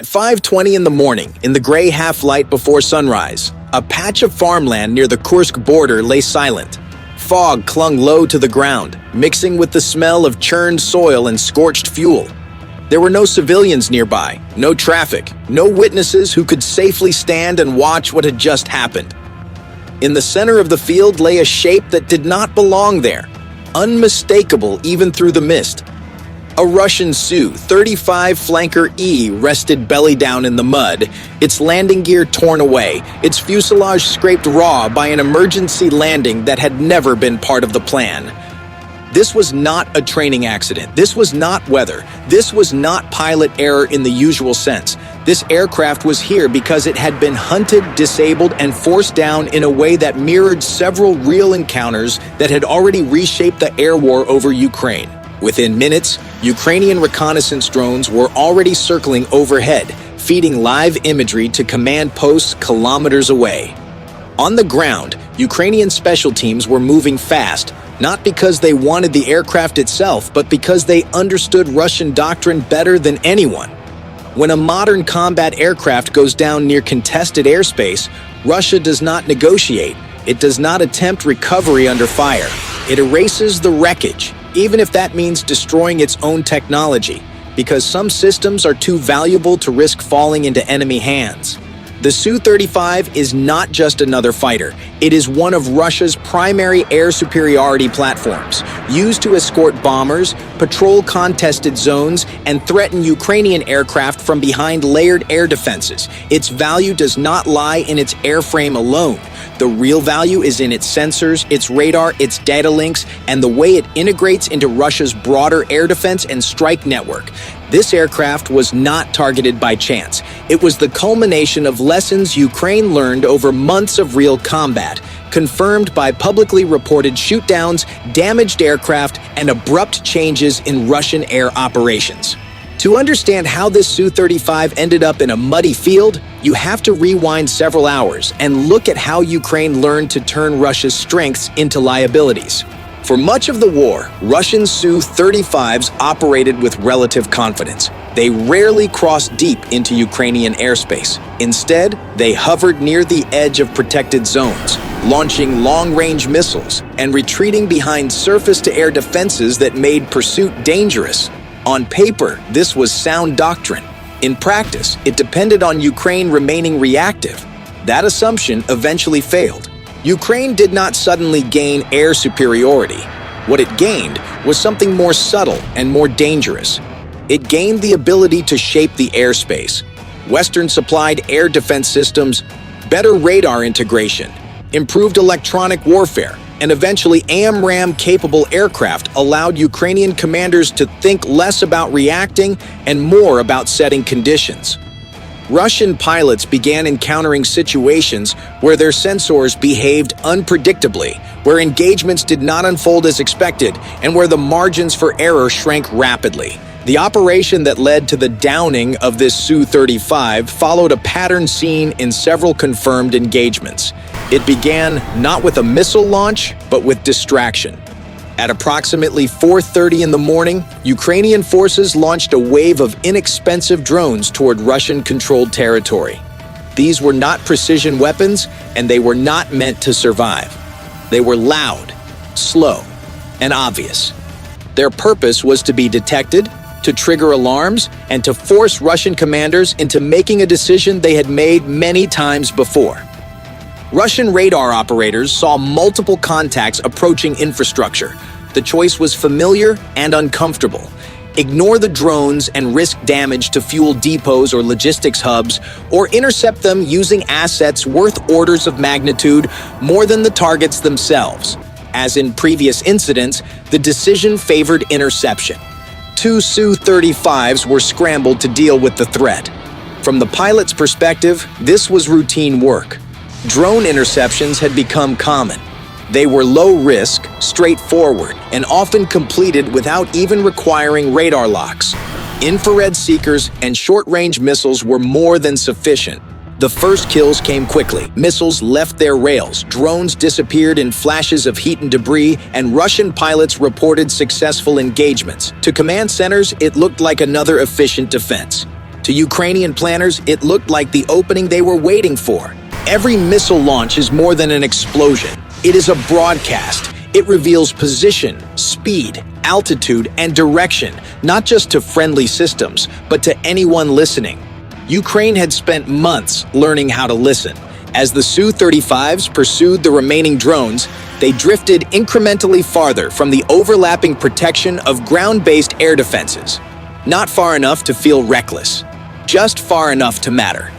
At 5:20 in the morning, in the gray half-light before sunrise, a patch of farmland near the Kursk border lay silent. Fog clung low to the ground, mixing with the smell of churned soil and scorched fuel. There were no civilians nearby, no traffic, no witnesses who could safely stand and watch what had just happened. In the center of the field lay a shape that did not belong there, unmistakable even through the mist. A Russian Su-35 Flanker E rested belly down in the mud, its landing gear torn away, its fuselage scraped raw by an emergency landing that had never been part of the plan. This was not a training accident. This was not weather. This was not pilot error in the usual sense. This aircraft was here because it had been hunted, disabled, and forced down in a way that mirrored several real encounters that had already reshaped the air war over Ukraine. Within minutes, Ukrainian reconnaissance drones were already circling overhead, feeding live imagery to command posts kilometers away. On the ground, Ukrainian special teams were moving fast, not because they wanted the aircraft itself, but because they understood Russian doctrine better than anyone. When a modern combat aircraft goes down near contested airspace, Russia does not negotiate. It does not attempt recovery under fire. It erases the wreckage, even if that means destroying its own technology, because some systems are too valuable to risk falling into enemy hands. The Su-35 is not just another fighter. It is one of Russia's primary air superiority platforms, used to escort bombers, patrol contested zones, and threaten Ukrainian aircraft from behind layered air defenses. Its value does not lie in its airframe alone. The real value is in its sensors, its radar, its data links, and the way it integrates into Russia's broader air defense and strike network. This aircraft was not targeted by chance. It was the culmination of lessons Ukraine learned over months of real combat, confirmed by publicly reported shootdowns, damaged aircraft, and abrupt changes in Russian air operations. To understand how this Su-35 ended up in a muddy field, you have to rewind several hours and look at how Ukraine learned to turn Russia's strengths into liabilities. For much of the war, Russian Su-35s operated with relative confidence. They rarely crossed deep into Ukrainian airspace. Instead, they hovered near the edge of protected zones, launching long-range missiles and retreating behind surface-to-air defenses that made pursuit dangerous. On paper, this was sound doctrine. In practice, it depended on Ukraine remaining reactive. That assumption eventually failed. Ukraine did not suddenly gain air superiority. What it gained was something more subtle and more dangerous. It gained the ability to shape the airspace. Western-supplied air defense systems, better radar integration, improved electronic warfare, and eventually AMRAAM-capable aircraft allowed Ukrainian commanders to think less about reacting and more about setting conditions. Russian pilots began encountering situations where their sensors behaved unpredictably, where engagements did not unfold as expected, and where the margins for error shrank rapidly. The operation that led to the downing of this Su-35 followed a pattern seen in several confirmed engagements. It began not with a missile launch, but with distraction. At approximately 4:30 in the morning, Ukrainian forces launched a wave of inexpensive drones toward Russian-controlled territory. These were not precision weapons, and they were not meant to survive. They were loud, slow, and obvious. Their purpose was to be detected, to trigger alarms, and to force Russian commanders into making a decision they had made many times before. Russian radar operators saw multiple contacts approaching infrastructure. The choice was familiar and uncomfortable. Ignore the drones and risk damage to fuel depots or logistics hubs, or intercept them using assets worth orders of magnitude more than the targets themselves. As in previous incidents, the decision favored interception. 2 Su-35s were scrambled to deal with the threat. From the pilot's perspective, this was routine work. Drone interceptions had become common. They were low risk, straightforward, and often completed without even requiring radar locks. Infrared seekers and short-range missiles were more than sufficient. The first kills came quickly. Missiles left their rails, drones disappeared in flashes of heat and debris, and Russian pilots reported successful engagements. To command centers, it looked like another efficient defense. To Ukrainian planners, it looked like the opening they were waiting for. Every missile launch is more than an explosion. It is a broadcast. It reveals position, speed, altitude, and direction, not just to friendly systems, but to anyone listening. Ukraine had spent months learning how to listen. As the Su-35s pursued the remaining drones, they drifted incrementally farther from the overlapping protection of ground-based air defenses. Not far enough to feel reckless, just far enough to matter.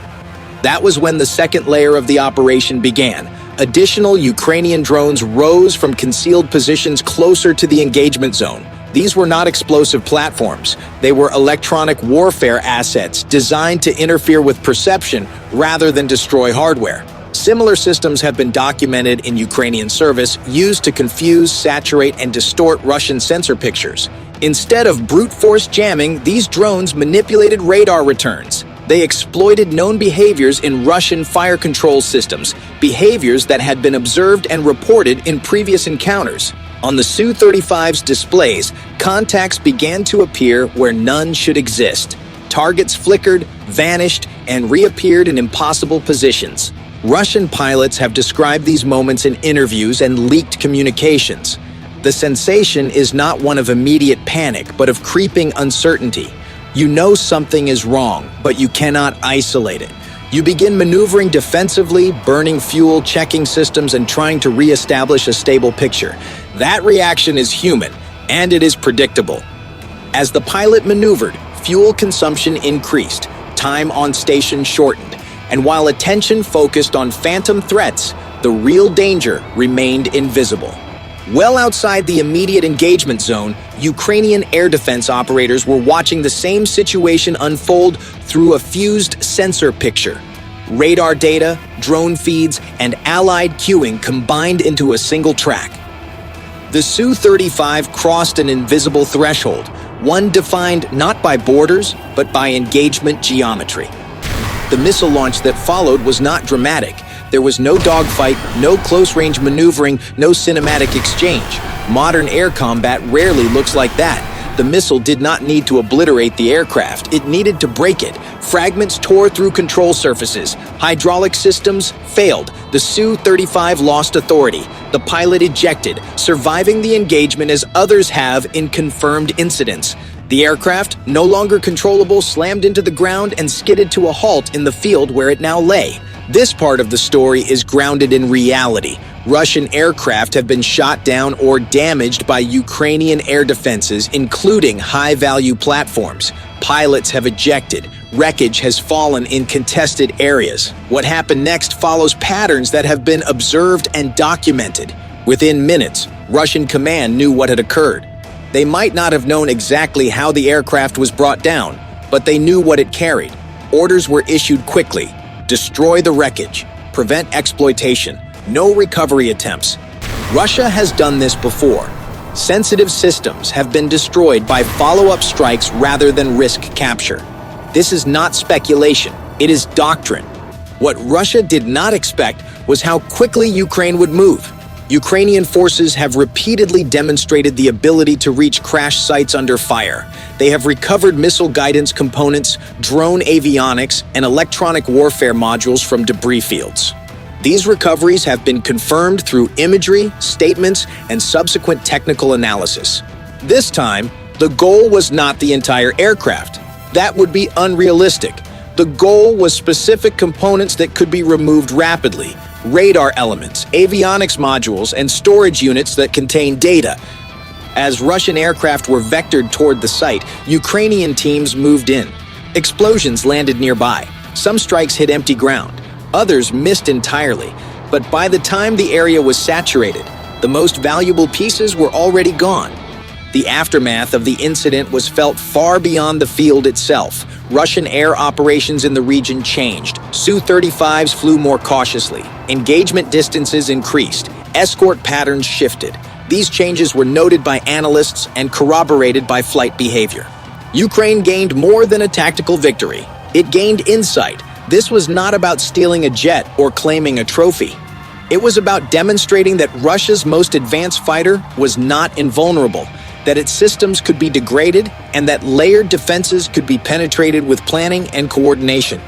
That was when the second layer of the operation began. Additional Ukrainian drones rose from concealed positions closer to the engagement zone. These were not explosive platforms. They were electronic warfare assets designed to interfere with perception rather than destroy hardware. Similar systems have been documented in Ukrainian service, used to confuse, saturate, and distort Russian sensor pictures. Instead of brute force jamming, these drones manipulated radar returns. They exploited known behaviors in Russian fire control systems, behaviors that had been observed and reported in previous encounters. On the Su-35's displays, contacts began to appear where none should exist. Targets flickered, vanished, and reappeared in impossible positions. Russian pilots have described these moments in interviews and leaked communications. The sensation is not one of immediate panic, but of creeping uncertainty. You know something is wrong, but you cannot isolate it. You begin maneuvering defensively, burning fuel, checking systems, and trying to re-establish a stable picture. That reaction is human, and it is predictable. As the pilot maneuvered, fuel consumption increased, time on station shortened, and while attention focused on phantom threats, the real danger remained invisible. Well outside the immediate engagement zone, Ukrainian air defense operators were watching the same situation unfold through a fused sensor picture. Radar data, drone feeds, and allied cueing combined into a single track. The Su-35 crossed an invisible threshold, one defined not by borders, but by engagement geometry. The missile launch that followed was not dramatic. There was no dogfight, no close-range maneuvering, no cinematic exchange. Modern air combat rarely looks like that. The missile did not need to obliterate the aircraft. It needed to break it. Fragments tore through control surfaces. Hydraulic systems failed. The Su-35 lost authority. The pilot ejected, surviving the engagement as others have in confirmed incidents. The aircraft, no longer controllable, slammed into the ground and skidded to a halt in the field where it now lay. This part of the story is grounded in reality. Russian aircraft have been shot down or damaged by Ukrainian air defenses, including high-value platforms. Pilots have ejected. Wreckage has fallen in contested areas. What happened next follows patterns that have been observed and documented. Within minutes, Russian command knew what had occurred. They might not have known exactly how the aircraft was brought down, but they knew what it carried. Orders were issued quickly. Destroy the wreckage. Prevent exploitation. No recovery attempts. Russia has done this before. Sensitive systems have been destroyed by follow-up strikes rather than risk capture. This is not speculation. It is doctrine. What Russia did not expect was how quickly Ukraine would move. Ukrainian forces have repeatedly demonstrated the ability to reach crash sites under fire. They have recovered missile guidance components, drone avionics, and electronic warfare modules from debris fields. These recoveries have been confirmed through imagery, statements, and subsequent technical analysis. This time, the goal was not the entire aircraft. That would be unrealistic. The goal was specific components that could be removed rapidly. Radar elements, avionics modules, and storage units that contain data. As Russian aircraft were vectored toward the site, Ukrainian teams moved in. Explosions landed nearby. Some strikes hit empty ground. Others missed entirely. But by the time the area was saturated, the most valuable pieces were already gone. The aftermath of the incident was felt far beyond the field itself. Russian air operations in the region changed. Su-35s flew more cautiously. Engagement distances increased. Escort patterns shifted. These changes were noted by analysts and corroborated by flight behavior. Ukraine gained more than a tactical victory. It gained insight. This was not about stealing a jet or claiming a trophy. It was about demonstrating that Russia's most advanced fighter was not invulnerable. that its systems could be degraded, and that layered defenses could be penetrated with planning and coordination.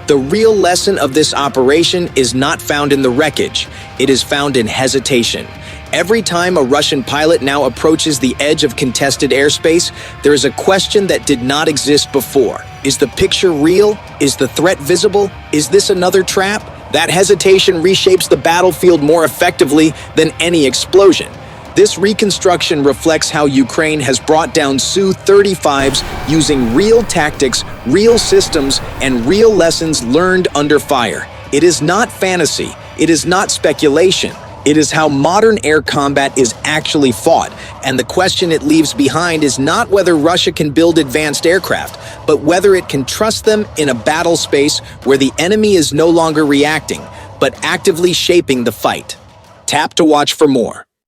The real lesson of this operation is not found in the wreckage, it is found in hesitation. Every time a Russian pilot now approaches the edge of contested airspace, there is a question that did not exist before. Is the picture real? Is the threat visible? Is this another trap? That hesitation reshapes the battlefield more effectively than any explosion. This reconstruction reflects how Ukraine has brought down Su-35s using real tactics, real systems, and real lessons learned under fire. It is not fantasy. It is not speculation. It is how modern air combat is actually fought, and the question it leaves behind is not whether Russia can build advanced aircraft, but whether it can trust them in a battle space where the enemy is no longer reacting, but actively shaping the fight. Tap to watch for more.